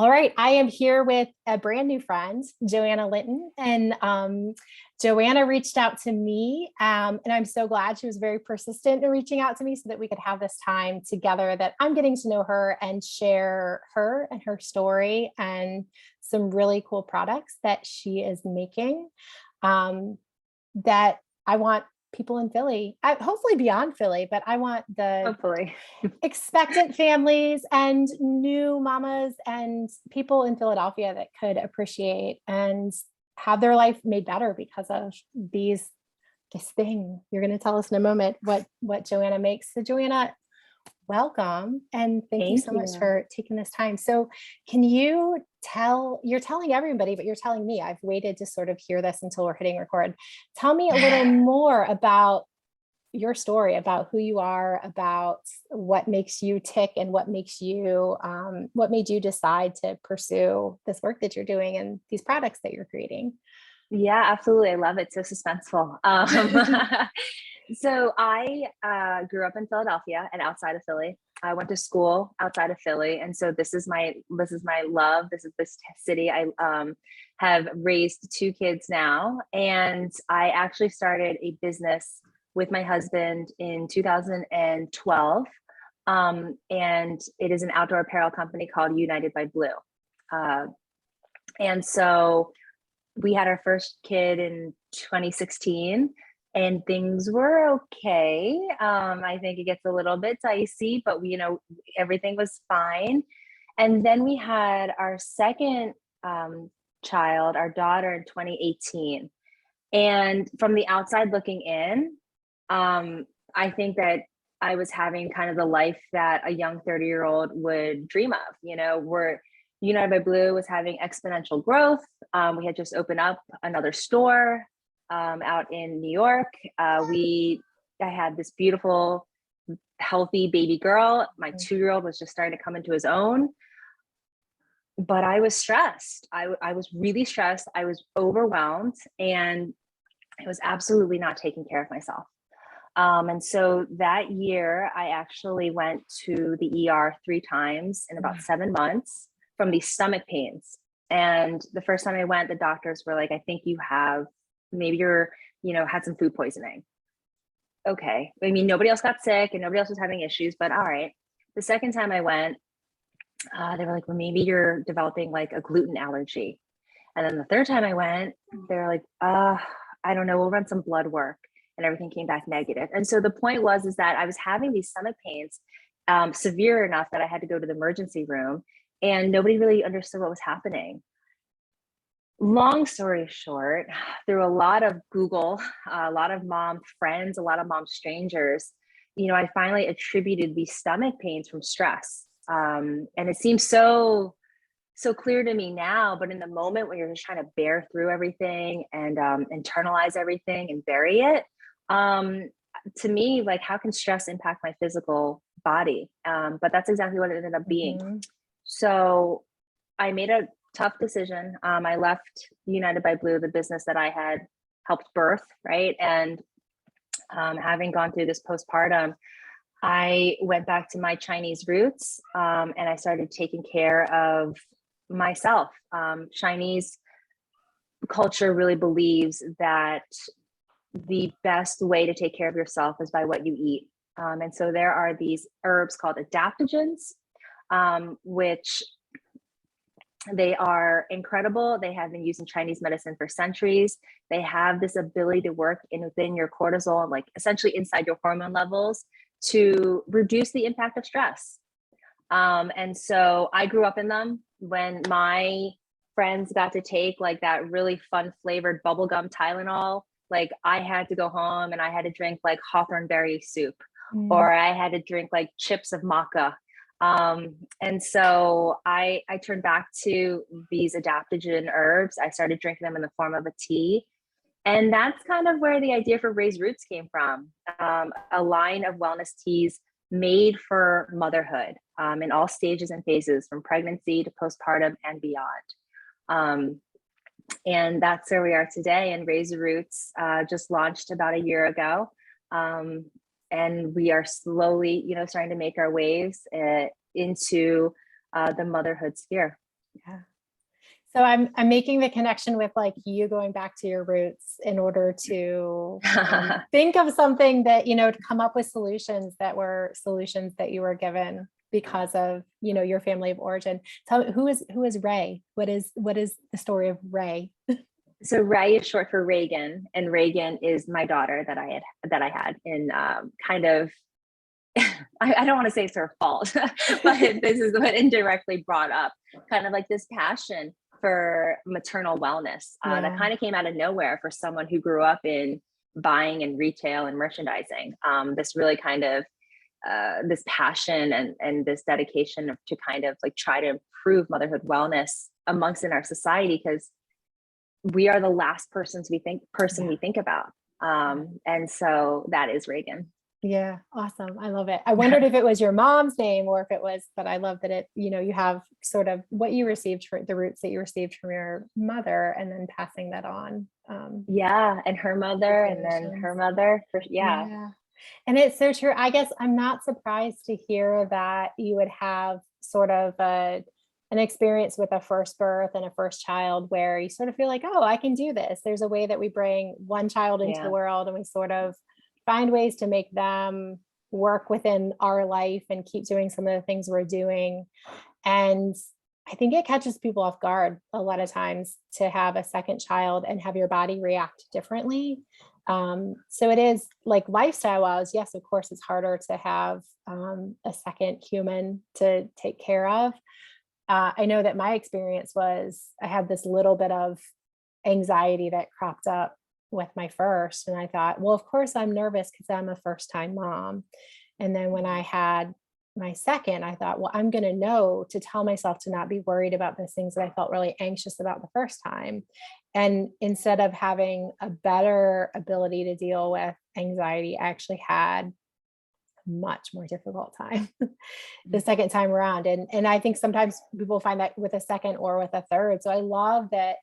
All right, I am here with a brand new friend, Joanna Linton, and Joanna reached out to me, and I'm so glad she was very persistent in reaching out to me so that we could have this time together. That I'm getting to know her and share her and her story and some really cool products that she is making. That I want people in Philly, hopefully beyond Philly, but I want the Hopefully. expectant families and new mamas and people in Philadelphia that could appreciate and have their life made better because of this thing. You're going to tell us in a moment what Joanna makes. So Joanna, welcome and thank you Thank so much you. for taking this time. So can you you're telling everybody, but you're telling me, I've waited to sort of hear this until we're hitting record. Tell me a little more about your story, about who you are, about what makes you tick and what made you decide to pursue this work that you're doing and these products that you're creating. Yeah, absolutely. I love it. So suspenseful. So I grew up in Philadelphia and outside of Philly. I went to school outside of Philly, and so this is my love. This is this city. I have raised two kids now, and I actually started a business with my husband in 2012, and it is an outdoor apparel company called United by Blue. Uh, and so we had our first kid in 2016 and things were okay. I think it gets a little bit dicey, but everything was fine. And then we had our second child, our daughter, in 2018. And from the outside looking in, I think that I was having kind of the life that a young 30-year-old would dream of. We're United by Blue was having exponential growth. We had just opened up another store out in New York. I had this beautiful, healthy baby girl. My 2-year-old was just starting to come into his own. But I was stressed. I was really stressed. I was overwhelmed, and I was absolutely not taking care of myself. And so that year, I actually went to the ER 3 times in about 7 months from these stomach pains. And the first time I went, the doctors were like, I think maybe had some food poisoning. Okay. I mean, nobody else got sick and nobody else was having issues, but all right. The second time I went, they were like, well, maybe you're developing like a gluten allergy. And then the third time I went, they were like, I don't know, we'll run some blood work. And everything came back negative. And so the point is that I was having these stomach pains, severe enough that I had to go to the emergency room, and nobody really understood what was happening. Long story short, through a lot of Google, a lot of mom friends, a lot of mom strangers, I finally attributed these stomach pains from stress. And it seems so clear to me now, but in the moment when you're just trying to bear through everything and internalize everything and bury it, to me, like, how can stress impact my physical body? But that's exactly what it ended up being. Mm-hmm. So I made a tough decision. I left United by Blue, the business that I had helped birth, right? And having gone through this postpartum, I went back to my Chinese roots, and I started taking care of myself. Chinese culture really believes that the best way to take care of yourself is by what you eat. And so there are these herbs called adaptogens, which they are incredible. They have been used in Chinese medicine for centuries. They have this ability to work within your cortisol, like essentially inside your hormone levels, to reduce the impact of stress. And so I grew up in them. When my friends got to take like that really fun flavored bubblegum Tylenol, like I had to go home and I had to drink like hawthorn berry soup, or I had to drink like chips of maca. And so I turned back to these adaptogen herbs. I started drinking them in the form of a tea. And that's kind of where the idea for Raes Roots came from, a line of wellness teas made for motherhood, in all stages and phases, from pregnancy to postpartum and beyond. And that's where we are today. And Raes Roots just launched about a year ago. And we are slowly, starting to make our waves into the motherhood sphere. Yeah. So I'm making the connection with like you going back to your roots in order to think of something that, to come up with solutions that were solutions that you were given because of, your family of origin. Tell me, who is Ray? What is the story of Ray? So Ray is short for Reagan, and Reagan is my daughter that I had in kind of I don't want to say it's her fault, but this is what indirectly brought up kind of like this passion for maternal wellness that Yeah. kind of came out of nowhere for someone who grew up in buying and retail and merchandising. This really kind of this passion and this dedication to kind of like try to improve motherhood wellness amongst in our society, because we are the last we think about. And so that is Reagan. Yeah, awesome. I love it. I wondered if it was your mom's name or if it was, but I love that you have sort of what you received for the roots that you received from your mother and then passing that on. Yeah, and her mother, and then her mother. Yeah. Yeah. And it's so true. I guess I'm not surprised to hear that you would have sort of an experience with a first birth and a first child where you sort of feel like, oh, I can do this. There's a way that we bring one child into the Yeah. world and we sort of find ways to make them work within our life and keep doing some of the things we're doing. And I think it catches people off guard a lot of times to have a second child and have your body react differently. So it is like lifestyle wise, yes, of course, it's harder to have a second human to take care of. I know that my experience was I had this little bit of anxiety that cropped up with my first. And I thought, well, of course I'm nervous because I'm a first time mom. And then when I had my second, I thought, well, I'm going to know to tell myself to not be worried about those things that I felt really anxious about the first time. And instead of having a better ability to deal with anxiety, I actually had a much more difficult time the second time around. And I think sometimes people find that with a second or with a third. So I love that.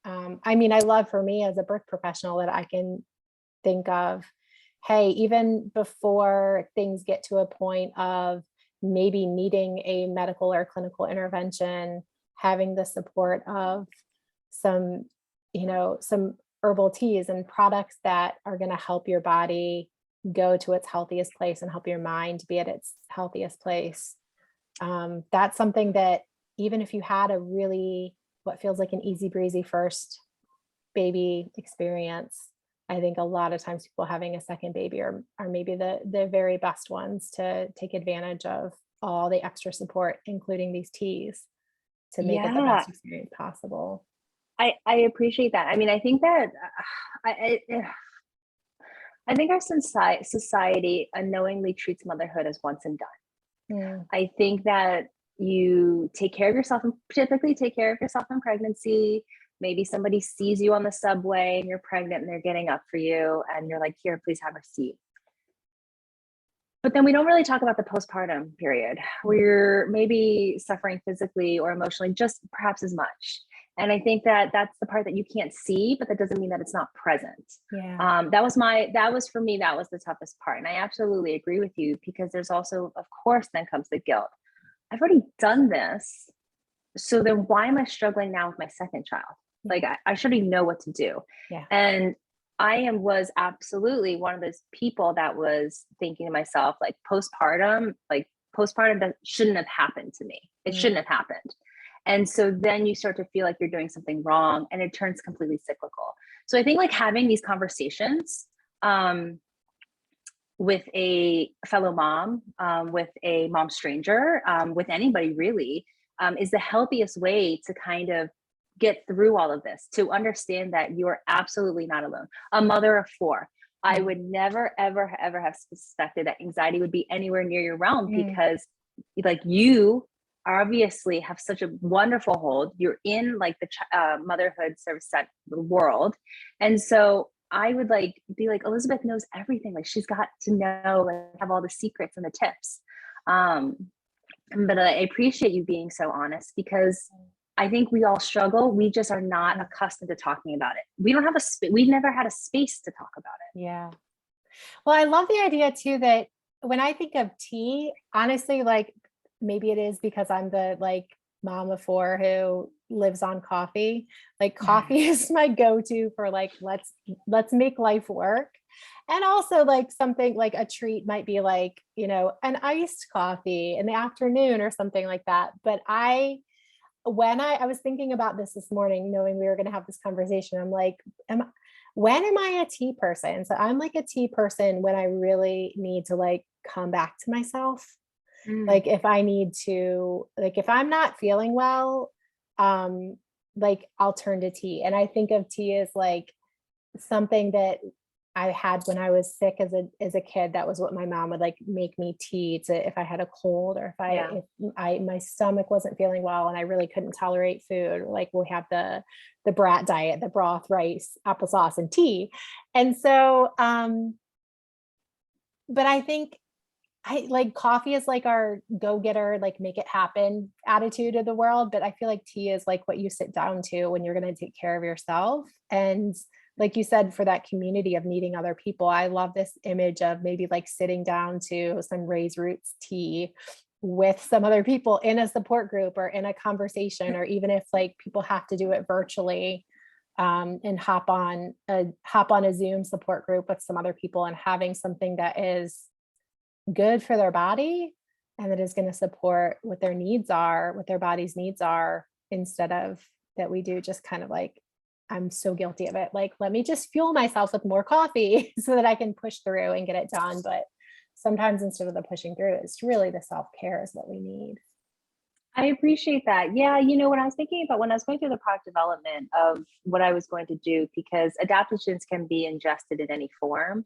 I love for me as a birth professional that I can think of, hey, even before things get to a point of maybe needing a medical or clinical intervention, having the support of some, some herbal teas and products that are going to help your body go to its healthiest place and help your mind be at its healthiest place. That's something that even if you had a really, what feels like an easy breezy first baby experience, I think a lot of times people having a second baby are maybe the very best ones to take advantage of all the extra support, including these teas, to make it the Yeah, best experience possible. I appreciate that. I mean, I think that I think our society unknowingly treats motherhood as once and done. Mm, I think that you take care of yourself and typically take care of yourself in pregnancy. Maybe somebody sees you on the subway and you're pregnant and they're getting up for you and you're like, here, please have a seat. But then we don't really talk about the postpartum period where you're maybe suffering physically or emotionally just perhaps as much. And I think that that's the part that you can't see, but that doesn't mean that it's not present. yeah. That was for me, that was the toughest part. And I absolutely agree with you, because there's also, of course, then comes the guilt. I've already done this. So then why am I struggling now with my second child? Like I should already know what to do. Yeah. And was absolutely one of those people that was thinking to myself, like postpartum that shouldn't have happened to me. It Mm, shouldn't have happened. And so then you start to feel like you're doing something wrong and it turns completely cyclical. So I think like having these conversations with a fellow mom, with a mom stranger, with anybody really, is the healthiest way to kind of get through all of this, to understand that you're absolutely not alone. A mother of four. I would never, ever, ever have suspected that anxiety would be anywhere near your realm, mm, because like you obviously have such a wonderful hold. You're in like the motherhood service set world. And so I would like be like, Elizabeth knows everything. Like she's got to know, like have all the secrets and the tips. But I appreciate you being so honest, because I think we all struggle. We just are not accustomed to talking about it. We don't have we've never had a space to talk about it. yeah. Well, I love the idea too that when I think of tea, honestly, like maybe it is because I'm the like mom of four who lives on coffee. Like coffee is my go-to for like, let's make life work. And also like something like a treat might be like, an iced coffee in the afternoon or something like that. But when I was thinking about this morning, knowing we were going to have this conversation, I'm like, when am I a tea person? So I'm like a tea person when I really need to like come back to myself. Like if I need to, like if I'm not feeling well, like I'll turn to tea. And I think of tea as like something that I had when I was sick as a kid. That was what my mom would like make me tea to if I had a cold, or if my stomach wasn't feeling well and I really couldn't tolerate food. Like we have the brat diet, the broth, rice, applesauce, and tea. And so but I think I like coffee is like our go-getter, like make it happen attitude of the world. But I feel like tea is like what you sit down to when you're going to take care of yourself. And like you said, for that community of needing other people, I love this image of maybe like sitting down to some Raes Roots tea with some other people in a support group or in a conversation, or even if like people have to do it virtually, and hop on a Zoom support group with some other people and having something that is good for their body and that is going to support what their needs are, what their body's needs are, instead of that we do just kind of like, I'm so guilty of it. Like, let me just fuel myself with more coffee so that I can push through and get it done. But sometimes instead of the pushing through, it's really the self-care is what we need. I appreciate that. Yeah, when I was thinking about when I was going through the product development of what I was going to do, because adaptogens can be ingested in any form,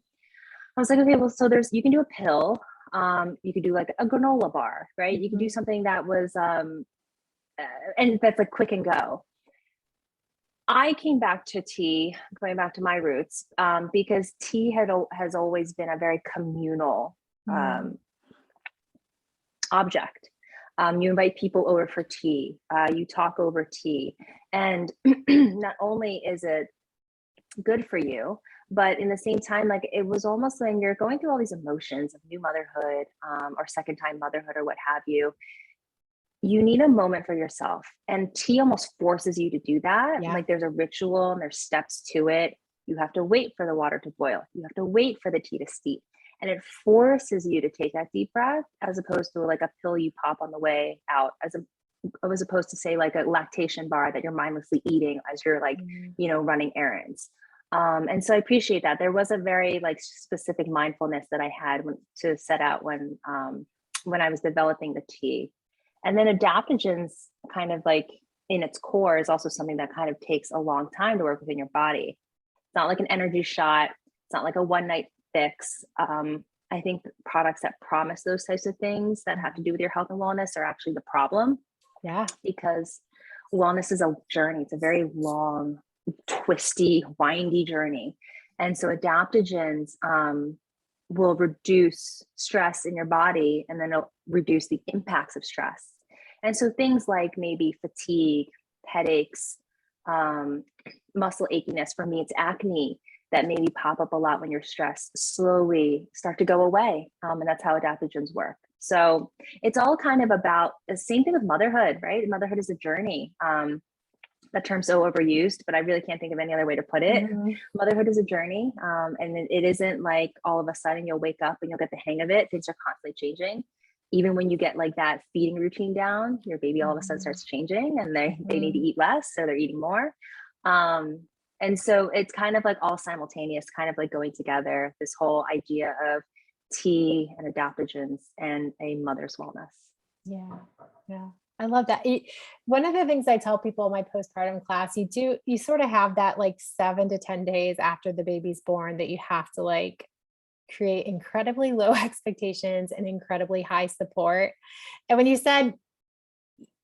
I was like, okay, well, so you can do a pill, you could do like a granola bar, right? You could do something that was, and that's like quick and go. I came back to tea, going back to my roots, because tea has always been a very communal object. You invite people over for tea, you talk over tea, and not only is it good for you, but in the same time, like it was almost like you're going through all these emotions of new motherhood, or second time motherhood, or what have you. You need a moment for yourself, and tea almost forces you to do that. Yeah. Like there's a ritual and there's steps to it. You have to wait for the water to boil. You have to wait for the tea to steep. And it forces you to take that deep breath, as opposed to like a pill you pop on the way out, as opposed to say like a lactation bar that you're mindlessly eating as you're like, running errands. And so I appreciate that. There was a very like specific mindfulness that I had to set out when I was developing the tea. And then adaptogens kind of like in its core is also something that kind of takes a long time to work within your body. It's not like an energy shot. It's not like a one night fix. I think products that promise those types of things that have to do with your health and wellness are actually the problem. Yeah. Because wellness is a journey. It's a very long, twisty, windy journey. And so adaptogens will reduce stress in your body, and then it'll reduce the impacts of stress. And so things like maybe fatigue, headaches, muscle achiness, for me, it's acne that maybe pop up a lot when you're stressed, slowly start to go away. And that's how adaptogens work. So it's all kind of about the same thing with motherhood, right? Motherhood is a journey. That term's so overused, but I really can't think of any other way to put it. Motherhood is a journey. And it isn't like all of a sudden you'll wake up and you'll get the hang of it. Things are constantly changing. Even when you get like that feeding routine down, your baby all of a sudden starts changing, and they need to eat less, so they're eating more. And so it's kind of like all simultaneous, kind of like going together, this whole idea of tea and adaptogens and a mother's wellness. Yeah. Yeah. I love that. One of the things I tell people in my postpartum class, you sort of have that like 7 to 10 days after the baby's born that you have to like create incredibly low expectations and incredibly high support. And when you said,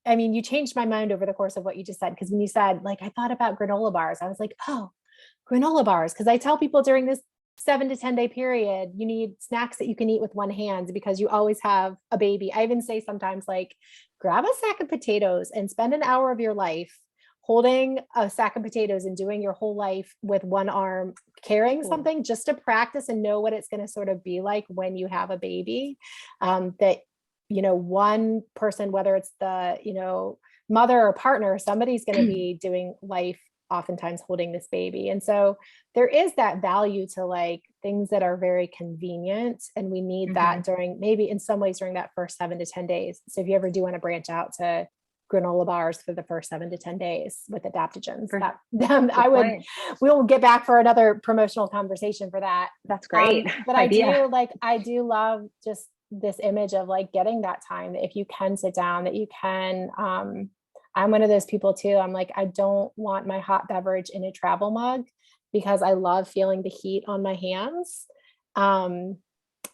I mean, you changed my mind over the course of what you just said. Because when you said, like, I thought about granola bars, I was like, oh, granola bars. Because I tell people during this 7 to 10 day period, you need snacks that you can eat with one hand because you always have a baby. I even say sometimes like, grab a sack of potatoes and spend an hour of your life holding a sack of potatoes and doing your whole life with one arm, carrying something just to practice and know what it's going to sort of be like when you have a baby. That one person, whether it's the, mother or partner, somebody's going to be doing life, oftentimes holding this baby. And so there is that value to like things that are very convenient. And we need that during, maybe in some ways during that first 7 to 10 days. So if you ever do want to branch out to granola bars for the first 7 to 10 days with adaptogens, we'll get back for another promotional conversation for that. That's great. But I do love just this image of like getting that time, that if you can sit down, that you can, I'm one of those people too. I'm like, I don't want my hot beverage in a travel mug because I love feeling the heat on my hands.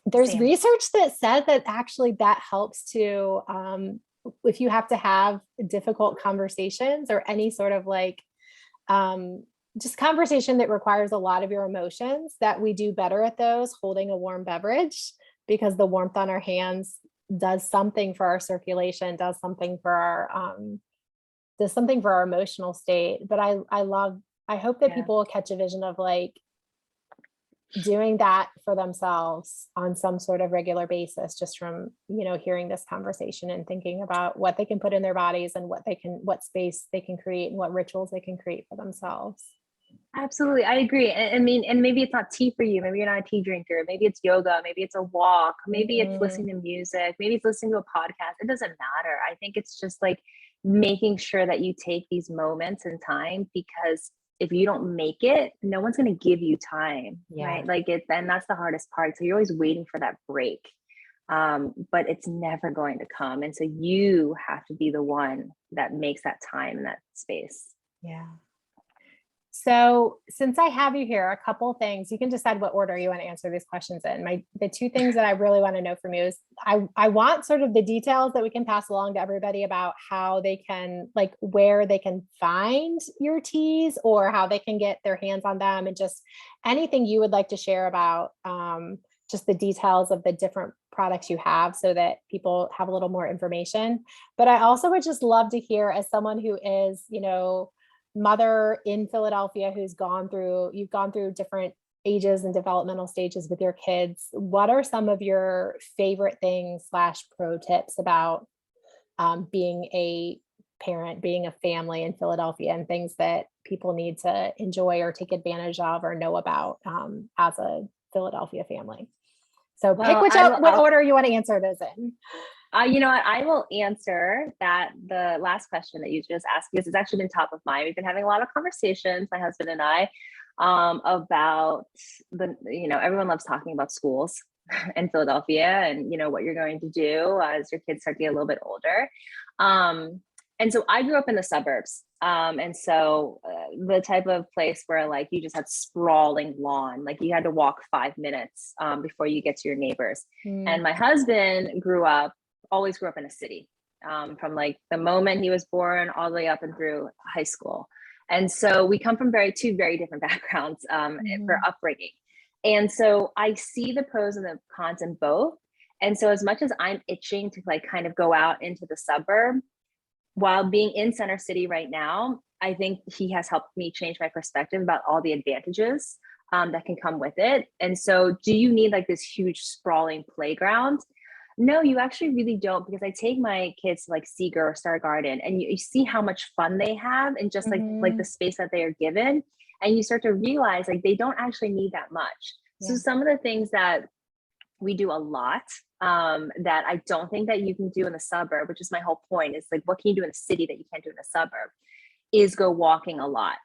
There's Same. research that said that actually that helps to, if you have to have difficult conversations or any sort of like, just conversation that requires a lot of your emotions, that we do better at those holding a warm beverage, because the warmth on our hands does something for our circulation, does something for our emotional state. But I hope that people will catch a vision of like doing that for themselves on some sort of regular basis, just from, hearing this conversation and thinking about what they can put in their bodies and what space they can create and what rituals they can create for themselves. Absolutely. I agree. I mean, and maybe it's not tea for you. Maybe you're not a tea drinker. Maybe it's yoga. Maybe it's a walk. Maybe it's listening to music. Maybe it's listening to a podcast. It doesn't matter. I think it's just like making sure that you take these moments in time, because if you don't make it, no one's going to give you time, right? Like and that's the hardest part. So you're always waiting for that break, but it's never going to come. And so you have to be the one that makes that time in that space. Yeah. So since I have you here, a couple of things, you can decide what order you want to answer these questions in. The two things that I really want to know from you is I want sort of the details that we can pass along to everybody about how they can, like where they can find your teas or how they can get their hands on them, and just anything you would like to share about just the details of the different products you have, so that people have a little more information. But I also would just love to hear, as someone who is, mother in Philadelphia, you've gone through different ages and developmental stages with your kids, what are some of your favorite things / pro tips about being a parent, being a family in Philadelphia, and things that people need to enjoy or take advantage of or know about as a Philadelphia family? So pick what order you want to answer those in. You know what? I will answer the last question that you just asked, because it's actually been top of mind. We've been having a lot of conversations, my husband and I, about everyone loves talking about schools in Philadelphia and, what you're going to do as your kids start to get a little bit older. And so I grew up in the suburbs. And so the type of place where like you just had sprawling lawn, like you had to walk 5 minutes before you get to your neighbors. And my husband always grew up in a city, from like the moment he was born all the way up and through high school. And so we come from two very different backgrounds for upbringing. And so I see the pros and the cons in both. And so as much as I'm itching to like kind of go out into the suburb, while being in Center City right now, I think he has helped me change my perspective about all the advantages that can come with it. And so do you need like this huge sprawling playground? No, you actually really don't, because I take my kids to like Seeger or Star Garden, and you see how much fun they have and just like the space that they are given. And you start to realize like they don't actually need that much. So some of the things that we do a lot that I don't think that you can do in the suburb, which is my whole point, is like, what can you do in a city that you can't do in a suburb, is go walking a lot.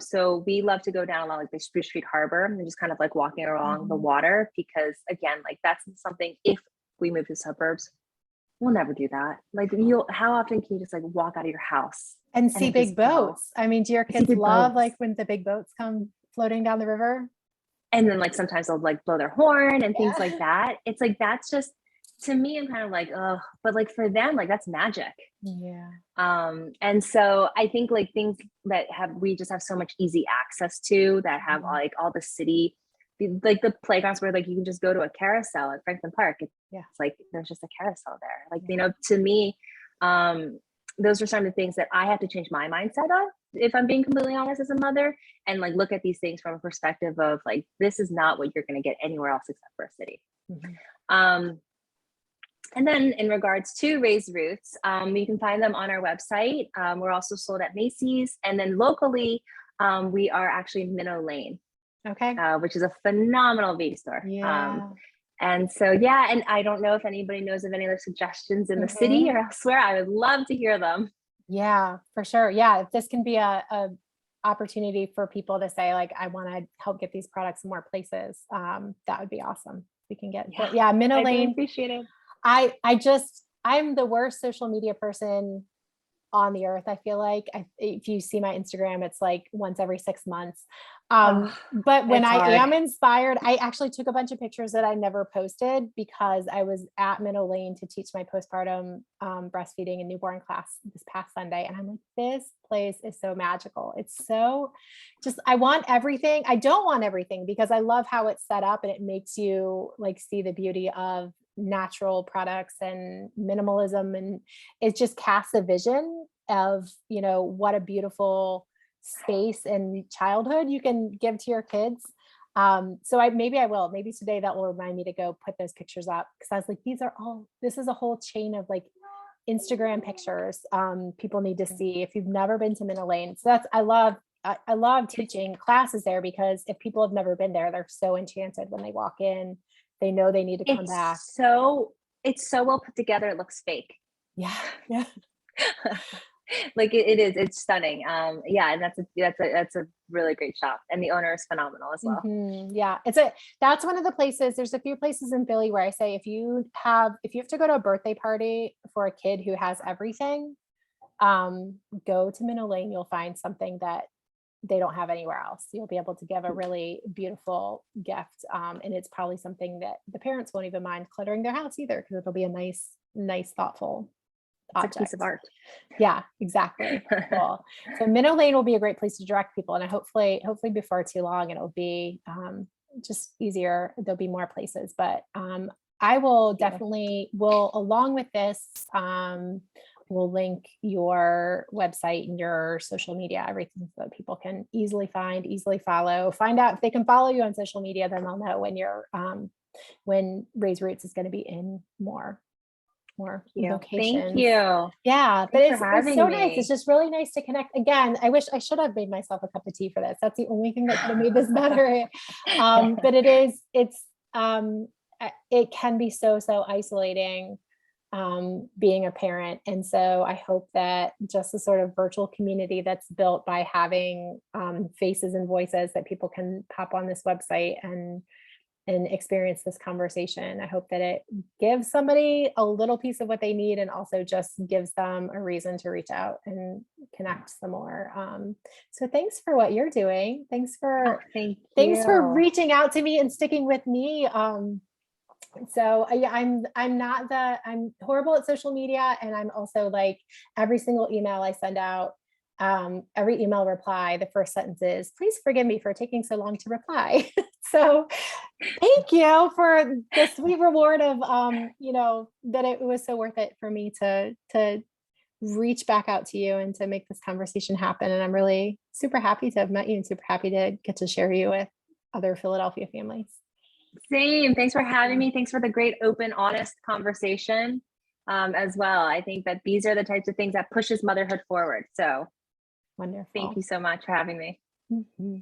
So we love to go down along like the Spruce Street Harbor and just kind of like walking along the water, because again, like that's something, if we move to suburbs, we'll never do that. Like how often can you just like walk out of your house and see big boats? I mean, do your kids love like when the big boats come floating down the river? And then like sometimes they'll like blow their horn and things like that. It's like, that's just, to me, I'm kind of like, oh, but like for them, like that's magic. Yeah. And so I think like things that we just have so much easy access to, that have like all the city, like the playgrounds where like you can just go to a carousel at Franklin Park. It's like there's just a carousel there. Like, to me, those are some of the things that I have to change my mindset of, if I'm being completely honest, as a mother, and like look at these things from a perspective of like, this is not what you're going to get anywhere else except for a city. And then in regards to Raes Roots, you can find them on our website. We're also sold at Macy's. And then locally, we are actually Minnow Lane, Okay. which is a phenomenal beauty store. Yeah. And so, yeah, and I don't know if anybody knows of any other suggestions in the city Mhm. or elsewhere. I would love to hear them. Yeah, for sure. Yeah, if this can be a opportunity for people to say like, I want to help get these products in more places, that would be awesome. We can get, Yeah, but yeah, Minnow I really Lane. appreciate it. I'm the worst social media person on the earth. I feel like if you see my Instagram, it's like once every 6 months. Oh, But when it's I hard. am inspired, I actually took a bunch of pictures that I never posted because I was at Minnow Lane to teach my postpartum breastfeeding and newborn class this past Sunday. And I'm like, this place is so magical. It's so just, I want everything. I don't want everything because I love how it's set up and it makes you like see the beauty of natural products and minimalism, and it just casts a vision of, what a beautiful space and childhood you can give to your kids. So maybe I will, maybe today that will remind me to go put those pictures up, because I was like, this is a whole chain of like Instagram pictures people need to see if you've never been to Minna Lane. So I love teaching classes there, because if people have never been there, they're so enchanted when they walk in. They know they need to come back. It's so well put together. It looks fake. Yeah. Yeah. Like it is. It's stunning. Yeah, and that's a really great shop, and the owner is phenomenal as well. Yeah, that's one of the places. There's a few places in Philly where I say if you have to go to a birthday party for a kid who has everything, go to Minnow Lane. You'll find something that they don't have anywhere else. You'll be able to give a really beautiful gift, and it's probably something that the parents won't even mind cluttering their house either, because it'll be a nice, thoughtful It's object. a piece of art. Yeah, exactly. Cool. So Minnow Lane will be a great place to direct people, and hopefully before too long it'll be just easier. There'll be more places, but I will definitely along with this, we'll link your website and your social media, everything, so that people can easily find, easily follow, find out if they can follow you on social media. Then they'll know when Raes Roots is going to be in more Thank locations. you. Yeah, but Thanks for it's having so me. nice. It's just really nice to connect again. I wish I should have made myself a cup of tea for this. That's the only thing that could have made this better. But it can be so isolating, being a parent. And so I hope that just the sort of virtual community that's built by having faces and voices that people can pop on this website and experience this conversation. I hope that it gives somebody a little piece of what they need, and also just gives them a reason to reach out and connect some more. So thanks for what you're doing. Thanks for reaching out to me and sticking with me. So yeah, I'm horrible at social media, and I'm also like, every single email I send out, every email reply, the first sentence is, please forgive me for taking so long to reply. So thank you for the sweet reward of, that it was so worth it for me to reach back out to you and to make this conversation happen. And I'm really super happy to have met you and super happy to get to share you with other Philadelphia families. Same. Thanks for having me. Thanks for the great, open, honest conversation as well. I think that these are the types of things that pushes motherhood forward. So Wonderful. thank you so much for having me. Mm-hmm.